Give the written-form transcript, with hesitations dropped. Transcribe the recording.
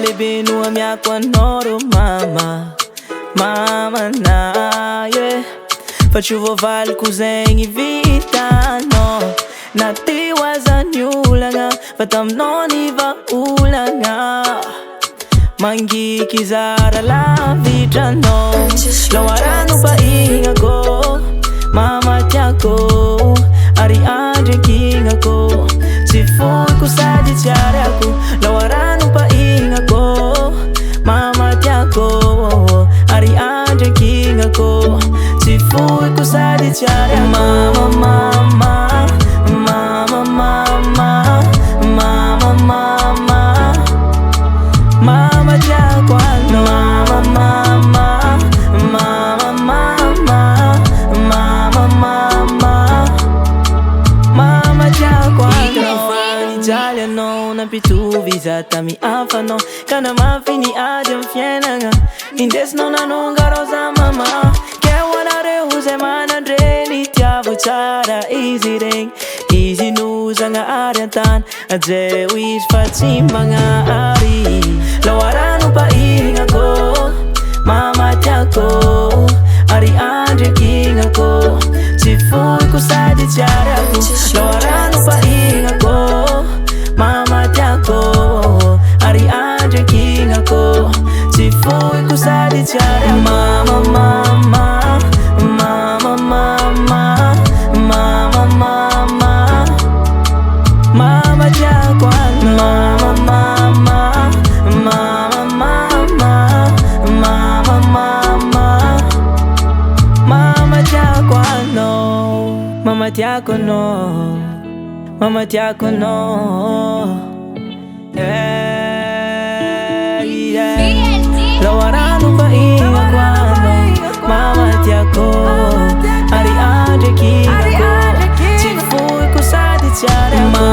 lehibe no amiako anao mama, mama na yeah. Fa tsy voavaliko zegny vitanao, na ty aza niolagna fa taminao ny vaolagna. Mangiky zara lavitranao, lawarano pahinako, mama tiako, ari andrekinako. Tsy foiko sady tiarako, lawarano pahinako, mama tiako, ari andrekinako. Tsy foiko sady tiarako. Mama, mama, mama, mama, mama, mama, mama tiako ano. Mama, mama, mama, mama, mama, mama, mama tiako ano. Ijaly anao nampitovy zata miafanao, ka namafy ny ady amin'ny fiainagna. Indesinao nanongarao za mama, ke hoanareo zay manandre ny tiavo tsara izy regny. Izy no zagnahary an-tany, ajeo izy fa tsy magnahary. Lawarano pahinako, mama tiako, ari andrekinako. Tsy foiko sady tiarako, lawarano pahinako, mama tiako, ari andrekinako. Tsy foiko sady tiarako. Mama, mama, mama, mama, mama, mama, mama tiako ano. Mama, mama, mama, mama, mama, mama, mama tiako ano. Mama tiako no, mama tiako no, yeah, yeah. Lawarano pahinako ano, mama tiako, ari andrekinako. Tsy foiko sady tiarako.